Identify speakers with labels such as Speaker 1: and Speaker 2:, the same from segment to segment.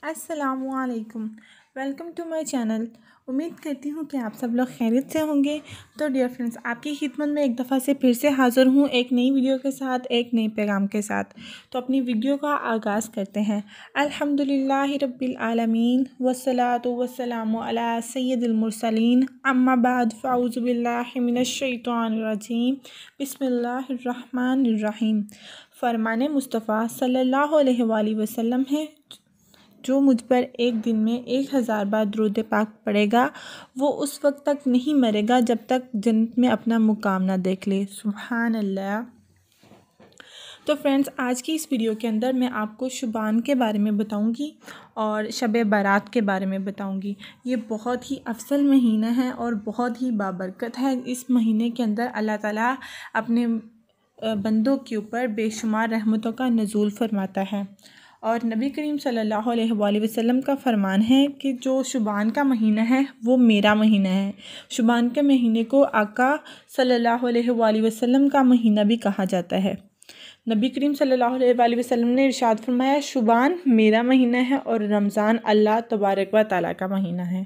Speaker 1: السلام علیکم، welcome to my channel. امید کرتی ہوں کہ آپ سب لوگ خیریت سے ہوں گے۔ تو ڈیئر فرینڈس، آپ کی خدمت میں ایک دفعہ سے پھر سے حاضر ہوں ایک نئی ویڈیو کے ساتھ، ایک نئے پیغام کے ساتھ۔ تو اپنی ویڈیو کا آغاز کرتے ہیں۔ الحمدللہ رب العالمین والصلاة والسلام علی سید المرسلین، اما بعد فاعوذ باللہ من الشیطان الرجیم، بسم اللہ الرحمن الرحیم۔ فرمان مصطفیٰ صلی اللہ علیہ وآلہ وسلم ہے، جو مجھ پر ایک دن میں 1000 بار درود پاک پڑھے گا وہ اس وقت تک نہیں مرے گا جب تک جنت میں اپنا مقام نہ دیکھ لے۔ سبحان اللہ۔ تو فرینڈز، آج کی اس ویڈیو کے اندر میں آپ کو شعبان کے بارے میں بتاؤں گی اور شب برات کے بارے میں بتاؤں گی۔ یہ بہت ہی افضل مہینہ ہے اور بہت ہی بابرکت ہے۔ اس مہینے کے اندر اللہ تعالیٰ اپنے بندوں کے اوپر بے شمار رحمتوں کا نزول فرماتا ہے، اور نبی کریم صلی اللہ علیہ وآلہ وسلم کا فرمان ہے کہ جو شعبان کا مہینہ ہے وہ میرا مہینہ ہے۔ شعبان کے مہینے کو آقا صلی اللہ علیہ وآلہ وسلم کا مہینہ بھی کہا جاتا ہے۔ نبی کریم صلی اللہ علیہ وآلہ وسلم نے ارشاد فرمایا، شعبان میرا مہینہ ہے اور رمضان اللہ تبارک و تعالیٰ کا مہینہ ہے۔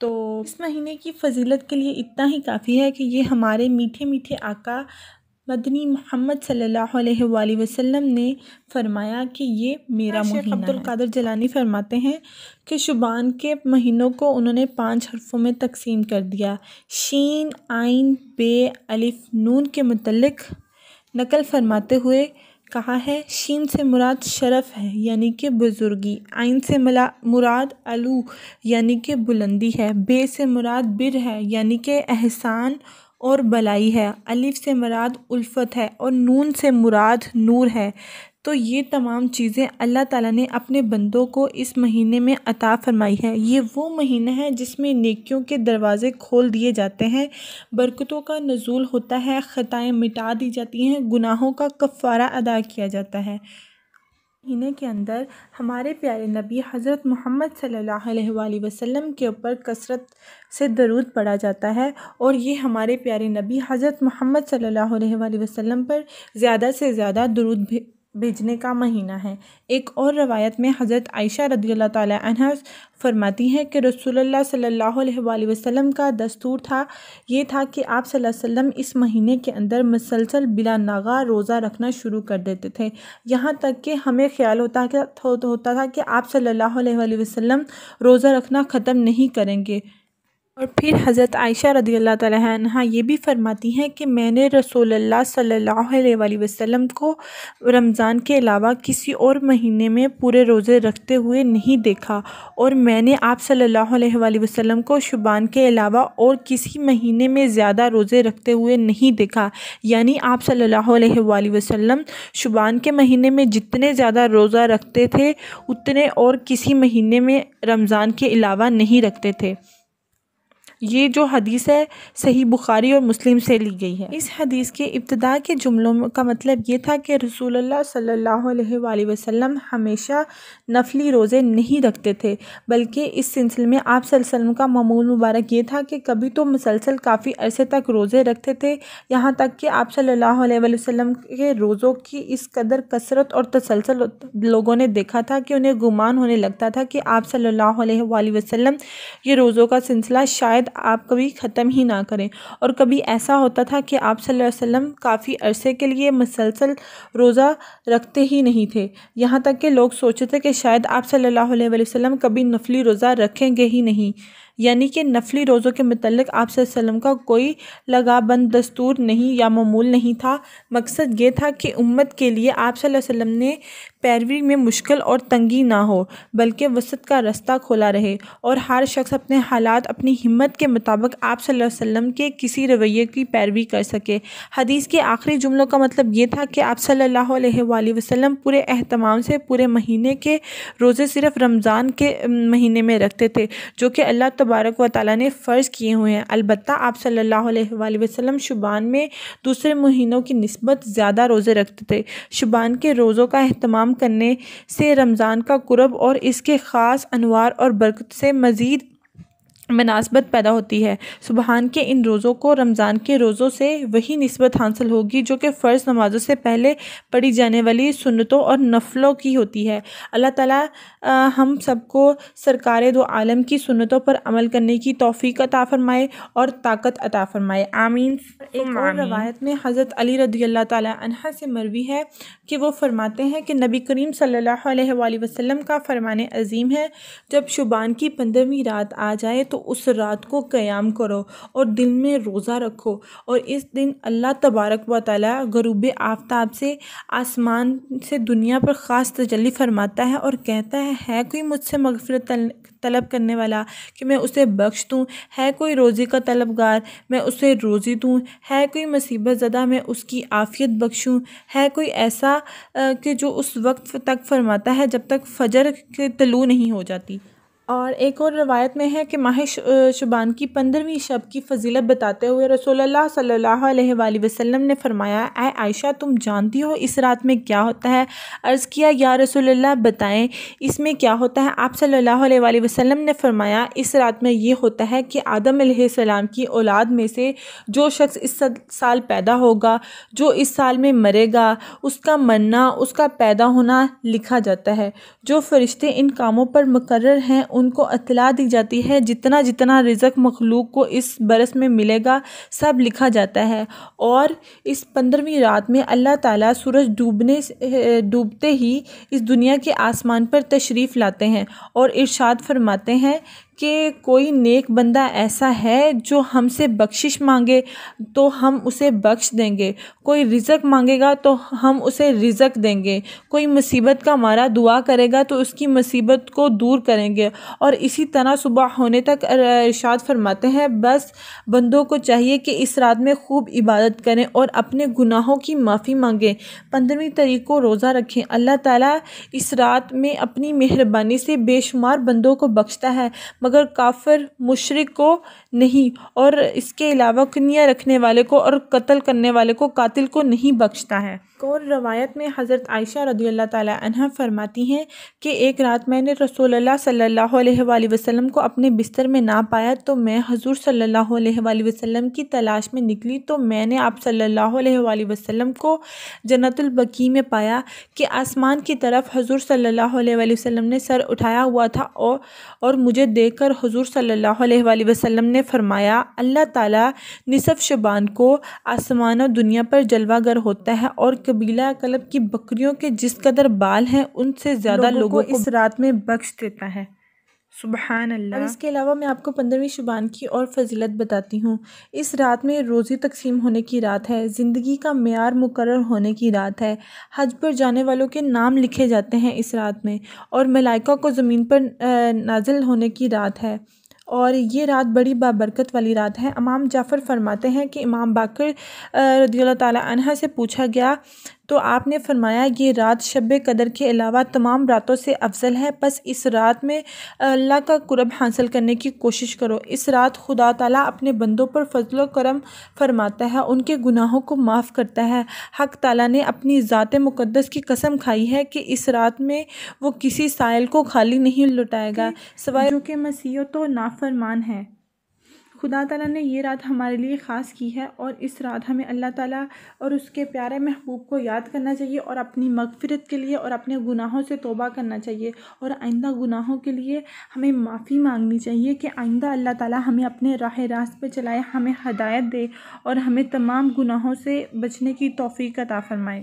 Speaker 1: تو اس مہینے کی فضیلت کے لیے اتنا ہی کافی ہے کہ یہ ہمارے میٹھے میٹھے آقا مدنی محمد صلی اللہ علیہ وآلہ وسلم نے فرمایا کہ یہ میرا مہینہ ہے۔ شیخ عبدالقادر جیلانی فرماتے ہیں کہ شعبان کے مہینوں کو انہوں نے 5 حرفوں میں تقسیم کر دیا۔ شین، عین، بے، الف، نون کے متعلق نقل فرماتے ہوئے کہا ہے، شین سے مراد شرف ہے یعنی کہ بزرگی، عین سے مراد علو یعنی کہ بلندی ہے، بے سے مراد بر ہے یعنی کہ احسان اور بلائی ہے، الف سے مراد الفت ہے اور نون سے مراد نور ہے۔ تو یہ تمام چیزیں اللہ تعالیٰ نے اپنے بندوں کو اس مہینے میں عطا فرمائی ہے۔ یہ وہ مہینہ ہے جس میں نیکیوں کے دروازے کھول دیے جاتے ہیں، برکتوں کا نزول ہوتا ہے، خطائیں مٹا دی جاتی ہیں، گناہوں کا کفارہ ادا کیا جاتا ہے۔ مہینے کے اندر ہمارے پیارے نبی حضرت محمد صلی اللہ علیہ وآلہ وسلم کے اوپر کثرت سے درود پڑھا جاتا ہے، اور یہ ہمارے پیارے نبی حضرت محمد صلی اللہ علیہ وآلہ وسلم پر زیادہ سے زیادہ درود بھیجنے کا مہینہ ہے۔ ایک اور روایت میں حضرت عائشہ رضی اللہ تعالی عنہ فرماتی ہیں کہ رسول اللہ صلی اللہ علیہ وآلہ وسلم کا دستور یہ تھا کہ آپ صلی اللہ علیہ وسلم اس مہینے کے اندر مسلسل بلا ناغہ روزہ رکھنا شروع کر دیتے تھے، یہاں تک کہ ہمیں خیال ہوتا تھا کہ آپ صلی اللہ علیہ وآلہ وسلم روزہ رکھنا ختم نہیں کریں گے۔ اور پھر حضرت عائشہ رضی اللہ تعالی عنہ یہ بھی فرماتی ہیں کہ میں نے رسول اللہ صلی اللہ علیہ وآلہ وسلم کو رمضان کے علاوہ کسی اور مہینے میں پورے روزے رکھتے ہوئے نہیں دیکھا، اور میں نے آپ صلی اللہ علیہ وآلہ وسلم کو شعبان کے علاوہ اور کسی مہینے میں زیادہ روزے رکھتے ہوئے نہیں دیکھا، یعنی آپ صلی اللہ علیہ وآلہ وسلم شعبان کے مہینے میں جتنے زیادہ روزہ رکھتے تھے اتنے اور کسی مہینے میں رمضان کے علاوہ نہیں رکھتے تھے۔ یہ جو حدیث ہے صحیح بخاری اور مسلم سے لی گئی ہے۔ اس حدیث کے ابتدا کے جملوں کا مطلب یہ تھا کہ رسول اللہ صلی اللہ علیہ وآلہ وسلم ہمیشہ نفلی روزے نہیں رکھتے تھے، بلکہ اس سلسلے میں آپ صلی اللہ علیہ وسلم کا معمول مبارک یہ تھا کہ کبھی تو مسلسل کافی عرصے تک روزے رکھتے تھے، یہاں تک کہ آپ صلی اللہ علیہ وآلہ وسلم کے روزوں کی اس قدر کثرت اور تسلسل لوگوں نے دیکھا تھا کہ انہیں گمان ہونے لگتا تھا کہ آپ صلی اللہ علیہ وآلہ وسلم یہ روزوں کا سلسلہ شاید آپ کبھی ختم ہی نہ کریں، اور کبھی ایسا ہوتا تھا کہ آپ صلی اللہ علیہ وسلم کافی عرصے کے لیے مسلسل روزہ رکھتے ہی نہیں تھے، یہاں تک کہ لوگ سوچتے تھے کہ شاید آپ صلی اللہ علیہ وسلم کبھی نفلی روزہ رکھیں گے ہی نہیں، یعنی کہ نفلی روزوں کے متعلق آپ صلی اللہ علیہ وسلم کا کوئی لگا بند دستور نہیں یا معمول نہیں تھا۔ مقصد یہ تھا کہ امت کے لیے آپ صلی اللہ علیہ وسلم نے پیروی میں مشکل اور تنگی نہ ہو، بلکہ وسط کا رستہ کھولا رہے، اور ہر شخص اپنے حالات اپنی ہمت کے مطابق آپ صلی اللہ علیہ وسلم کے کسی رویے کی پیروی کر سکے۔ حدیث کے آخری جملوں کا مطلب یہ تھا کہ آپ صلی اللہ علیہ وآلہ وسلم پورے اہتمام سے پورے مہینے کے روزے صرف رمضان کے مہینے میں رکھتے تھے، جو کہ اللہ تبارک و تعالیٰ نے فرض کیے ہوئے ہیں۔ البتہ آپ صلی اللہ علیہ وآلہ وسلم شعبان میں دوسرے مہینوں کی نسبت زیادہ روزے رکھتے تھے۔ شعبان کے روزوں کا اہتمام کرنے سے رمضان کا قرب اور اس کے خاص انوار اور برکت سے مزید مناسبت پیدا ہوتی ہے۔ سبحان کے ان روزوں کو رمضان کے روزوں سے وہی نسبت حاصل ہوگی جو کہ فرض نمازوں سے پہلے پڑھی جانے والی سنتوں اور نفلوں کی ہوتی ہے۔ اللہ تعالیٰ ہم سب کو سرکار دو عالم کی سنتوں پر عمل کرنے کی توفیق عطا فرمائے اور طاقت عطا فرمائے، آمین۔ ایک اور روایت میں حضرت علی رضی اللہ تعالیٰ عنہ سے مروی ہے کہ وہ فرماتے ہیں کہ نبی کریم صلی اللہ علیہ وآلہ وسلم کا فرمان عظیم ہے، جب شعبان کی 15ویں رات آ جائے تو اس رات کو قیام کرو اور دل میں روزہ رکھو، اور اس دن اللہ تبارک و تعالیٰ غروب آفتاب سے آسمان سے دنیا پر خاص تجلی فرماتا ہے اور کہتا ہے کوئی مجھ سے مغفرت طلب کرنے والا کہ میں اسے بخش دوں، ہے کوئی روزی کا طلبگار میں اسے روزی دوں، ہے کوئی مصیبت زدہ میں اس کی عافیت بخشوں، ہے کوئی ایسا کہ جو اس وقت تک فرماتا ہے جب تک فجر کے طلوع نہیں ہو جاتی۔ اور ایک اور روایت میں ہے کہ ماہ شعبان کی 15ویں شب کی فضیلت بتاتے ہوئے رسول اللہ صلی اللہ علیہ وآلہ وسلم نے فرمایا، اے عائشہ تم جانتی ہو اس رات میں کیا ہوتا ہے؟ عرض کیا یا رسول اللہ بتائیں اس میں کیا ہوتا ہے؟ آپ صلی اللہ علیہ وآلہ وسلم نے فرمایا اس رات میں یہ ہوتا ہے کہ آدم علیہ السلام کی اولاد میں سے جو شخص اس سال پیدا ہوگا، جو اس سال میں مرے گا، اس کا مرنا، اس کا پیدا ہونا لکھا جاتا ہے۔ جو فرشتے ان کاموں پر مقرر ہیں ان کو اطلاع دی جاتی ہے، جتنا جتنا رزق مخلوق کو اس برس میں ملے گا سب لکھا جاتا ہے۔ اور اس 15ویں رات میں اللہ تعالیٰ سورج ڈوبتے ہی اس دنیا کے آسمان پر تشریف لاتے ہیں اور ارشاد فرماتے ہیں کہ کوئی نیک بندہ ایسا ہے جو ہم سے بخشش مانگے تو ہم اسے بخش دیں گے، کوئی رزق مانگے گا تو ہم اسے رزق دیں گے، کوئی مصیبت کا مارا دعا کرے گا تو اس کی مصیبت کو دور کریں گے، اور اسی طرح صبح ہونے تک ارشاد فرماتے ہیں بس بندوں کو چاہیے کہ اس رات میں خوب عبادت کریں اور اپنے گناہوں کی معافی مانگیں، 15ویں تاریخ کو روزہ رکھیں۔ اللہ تعالیٰ اس رات میں اپنی مہربانی سے بے شمار بندوں کو بخشتا ہے مگر کافر مشرک کو نہیں، اور اس کے علاوہ کنیہ رکھنے والے کو اور قتل کرنے والے کو قاتل کو نہیں بخشتا ہے۔ ایک اور روایت میں حضرت عائشہ رضی اللہ تعالیٰ عنہ فرماتی ہیں کہ ایک رات میں نے رسول اللہ صلی اللہ علیہ وآلہ وسلم کو اپنے بستر میں نہ پایا تو میں حضور صلی اللہ علیہ وآلہ وسلم کی تلاش میں نکلی تو میں نے آپ صلی اللہ علیہ وآلہ وسلم کو جنت البقیع میں پایا کہ آسمان کی طرف حضور صلی اللہ علیہ وآلہ وسلم نے سر اٹھایا ہوا تھا، اور مجھے دیکھ کر حضور صلی اللہ علیہ وآلہ وسلم نے فرمایا اللہ تعالیٰ نصف شعبان کو آسمان و دنیا پر جلوہ گر ہوتا ہے اور قبیلہ کلب کی بکریوں کے جس قدر بال ہیں ان سے زیادہ لوگوں کو اس رات میں بخش دیتا ہے، سبحان اللہ۔ اور اس کے علاوہ میں آپ کو 15ویں شعبان کی اور فضیلت بتاتی ہوں۔ اس رات میں روزی تقسیم ہونے کی رات ہے، زندگی کا معیار مقرر ہونے کی رات ہے، حج پر جانے والوں کے نام لکھے جاتے ہیں اس رات میں، اور ملائکہ کو زمین پر نازل ہونے کی رات ہے، اور یہ رات بڑی بابرکت والی رات ہے۔ امام جعفر فرماتے ہیں کہ امام باقر رضی اللہ تعالیٰ عنہ سے پوچھا گیا تو آپ نے فرمایا یہ رات شب قدر کے علاوہ تمام راتوں سے افضل ہے، پس اس رات میں اللہ کا قرب حاصل کرنے کی کوشش کرو۔ اس رات خدا تعالیٰ اپنے بندوں پر فضل و کرم فرماتا ہے، ان کے گناہوں کو معاف کرتا ہے۔ حق تعالیٰ نے اپنی ذات مقدس کی قسم کھائی ہے کہ اس رات میں وہ کسی سائل کو خالی نہیں لوٹائے گا سوائے جو کہ مسیحیت و نافرمان ہے۔ خدا تعالیٰ نے یہ رات ہمارے لیے خاص کی ہے، اور اس رات ہمیں اللہ تعالیٰ اور اس کے پیارے محبوب کو یاد کرنا چاہیے اور اپنی مغفرت کے لیے اور اپنے گناہوں سے توبہ کرنا چاہیے، اور آئندہ گناہوں کے لیے ہمیں معافی مانگنی چاہیے کہ آئندہ اللہ تعالیٰ ہمیں اپنے راہ راست پہ چلائے، ہمیں ہدایت دے اور ہمیں تمام گناہوں سے بچنے کی توفیق عطا فرمائے۔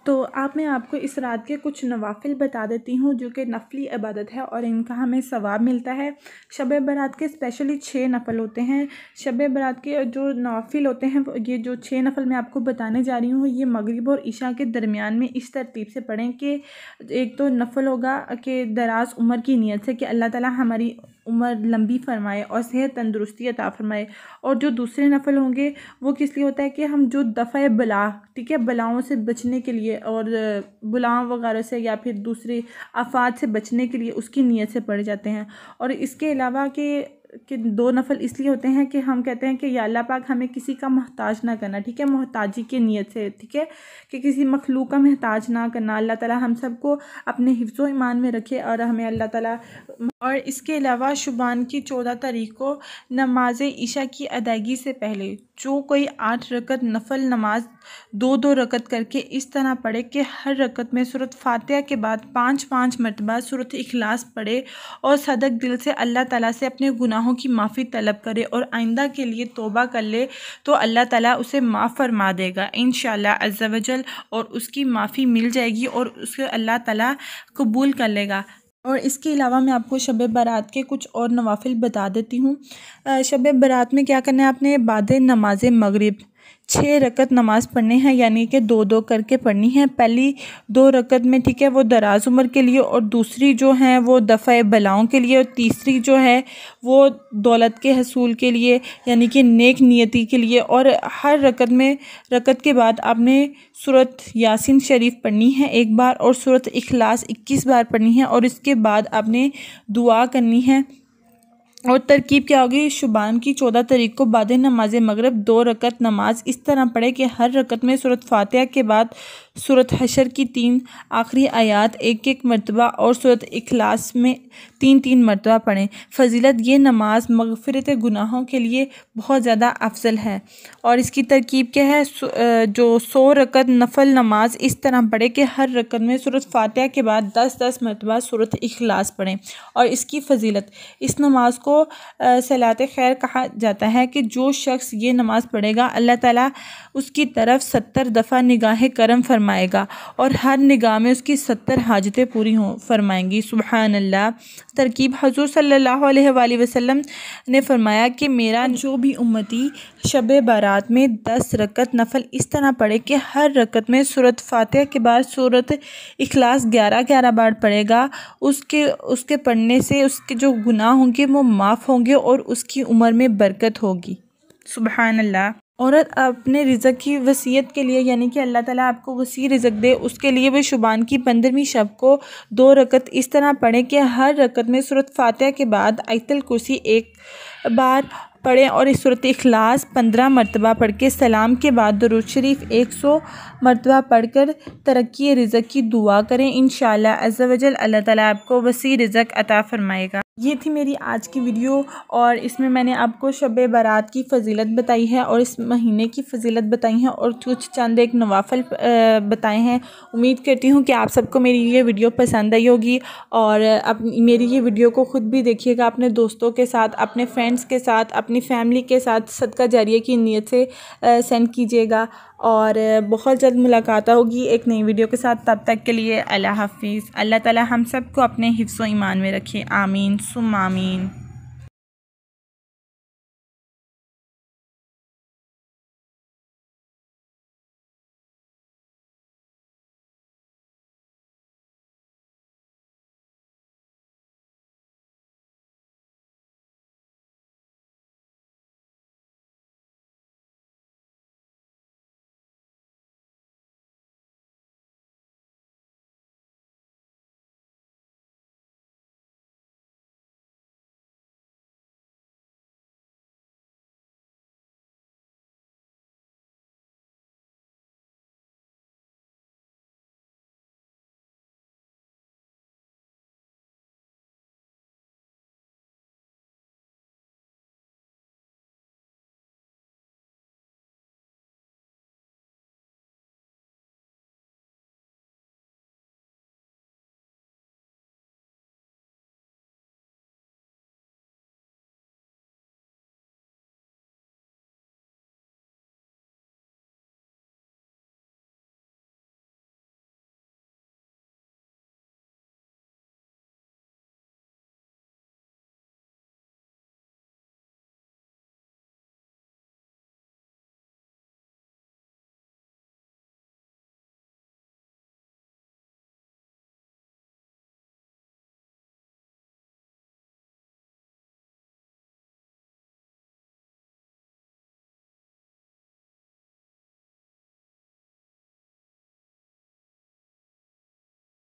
Speaker 1: تو میں آپ کو اس رات کے کچھ نوافل بتا دیتی ہوں جو کہ نفلی عبادت ہے اور ان کا ہمیں ثواب ملتا ہے۔ شب برات کے اسپیشلی 6 نفل ہوتے ہیں۔ شب برات کے جو نوافل ہوتے ہیں یہ جو 6 نفل میں آپ کو بتانے جا رہی ہوں یہ مغرب اور عشاء کے درمیان میں اس ترتیب سے پڑھیں کہ ایک تو نفل ہوگا کہ دراز عمر کی نیت سے کہ اللہ تعالیٰ ہماری عمر لمبی فرمائے اور صحت تندرستی عطا فرمائے، اور جو دوسرے نفل ہوں گے وہ کس لیے ہوتا ہے کہ ہم جو دفع بلا، ٹھیک ہے، بلاؤں سے بچنے کے لیے اور بلاؤں وغیرہ سے یا پھر دوسرے آفات سے بچنے کے لیے اس کی نیت سے پڑھے جاتے ہیں۔ اور اس کے علاوہ کہ کے 2 نفل اس لیے ہوتے ہیں کہ ہم کہتے ہیں کہ یا اللہ پاک ہمیں کسی کا محتاج نہ کرنا، ٹھیک ہے، محتاجی کی نیت سے، ٹھیک ہے، کہ کسی مخلوق کا محتاج نہ کرنا۔ اللہ تعالیٰ ہم سب کو اپنے حفظ و ایمان میں رکھے اور ہمیں اللہ تعالیٰ۔ اور اس کے علاوہ شعبان کی 14 تاریخ کو نماز عشاء کی ادائیگی سے پہلے جو کوئی 8 رکعت نفل نماز 2 رکعت کر کے اس طرح پڑھے کہ ہر رکعت میں سورۃ فاتحہ کے بعد 5 مرتبہ سورۃ اخلاص پڑھے اور صادق دل سے اللہ تعالیٰ سے اپنے گناہوں کی معافی طلب کرے اور آئندہ کے لیے توبہ کر لے تو اللہ تعالیٰ اسے معاف فرما دے گا انشاءاللہ عز و جل، اور اس کی معافی مل جائے گی اور اسے اللہ تعالیٰ قبول کر لے گا۔ اور اس کے علاوہ میں آپ کو شب برات کے کچھ اور نوافل بتا دیتی ہوں۔ شب برات میں کیا کرنا ہے، آپ نے بعد نماز مغرب 6 رکعت نماز پڑھنے ہیں، یعنی کہ 2 کر کے پڑھنی ہے۔ پہلی 2 رکعت میں، ٹھیک ہے، وہ دراز عمر کے لیے، اور دوسری جو ہیں وہ دفع بلاؤں کے لیے، اور تیسری جو ہے وہ دولت کے حصول کے لیے، یعنی کہ نیک نیتی کے لیے۔ اور ہر رکعت کے بعد آپ نے سورۃ یاسین شریف پڑھنی ہے 1 بار، اور سورۃ اخلاص 21 بار پڑھنی ہے، اور اس کے بعد آپ نے دعا کرنی ہے۔ اور ترکیب کیا ہوگی، شعبان کی 14 تاریخ کو بعد نماز مغرب 2 رکعت نماز اس طرح پڑھے کہ ہر رکعت میں سورۃ فاتحہ کے بعد سورۃ حشر کی 3 آخری آیات 1 مرتبہ اور سورۃ اخلاص میں 3 مرتبہ پڑھیں۔ فضیلت، یہ نماز مغفرت گناہوں کے لیے بہت زیادہ افضل ہے۔ اور اس کی ترکیب کیا ہے، جو 100 رکعت نفل نماز اس طرح پڑھے کہ ہر رکعت میں سورۃ فاتحہ کے بعد 10 مرتبہ سورۃ اخلاص پڑھیں۔ اور اس کی فضیلت، اس نماز کو صلاۃ خیر کہا جاتا ہے کہ جو شخص یہ نماز پڑھے گا اللہ تعالیٰ اس کی طرف 70 دفعہ نگاہ کرم فرمائے گا اور ہر نگاہ میں اس کی 70 حاجتیں پوری فرمائیں گی۔ سبحان اللہ۔ ترکیب، حضور صلی اللہ علیہ وآلہ وسلم نے فرمایا کہ میرا جو بھی امتی شب برات میں 10 رکعت نفل اس طرح پڑھے کہ ہر رکعت میں سورۃ فاتحہ کے بعد سورۃ اخلاص 11 بار پڑھے گا، اس کے پڑھنے سے اس کے جو گناہ ہوں گے وہ معاف ہوں گے اور اس کی عمر میں برکت ہوگی۔ سبحان اللہ۔ عورت اپنے رزق کی وسعت کے لیے، یعنی کہ اللہ تعالیٰ آپ کو وسیع رزق دے، اس کے لیے وہ شعبان کی 15ویں شب کو 2 رکعت اس طرح پڑھیں کہ ہر رکعت میں سورۃ فاتحہ کے بعد آیت الکرسی 1 بار پڑھیں اور اس سورۃ اخلاص 15 مرتبہ پڑھ کے سلام کے بعد درود شریف 100 مرتبہ پڑھ کر ترقی رزق کی دعا کریں۔ انشاءاللہ عز و جل اللہ تعالیٰ آپ کو وسیع رزق عطا فرمائے گا۔ یہ تھی میری آج کی ویڈیو، اور اس میں میں نے آپ کو شب برات کی فضیلت بتائی ہے اور اس مہینے کی فضیلت بتائی ہیں اور کچھ چند ایک نوافل بتائے ہیں۔ امید کرتی ہوں کہ آپ سب کو میری یہ ویڈیو پسند آئی ہوگی، اور میری یہ ویڈیو کو خود بھی دیکھیے گا، اپنے دوستوں کے ساتھ، اپنے فرینڈس کے ساتھ، اپنی فیملی کے ساتھ صدقہ جاریہ کی نیت سے سینڈ کیجیے گا، اور بہت جلد ملاقات ہوگی ایک نئی ویڈیو کے ساتھ۔ تب تک کے لیے اللہ حافظ۔ اللہ تعالی ہم سب کو اپنے حفظ و ایمان میں رکھے، آمین ثم آمین۔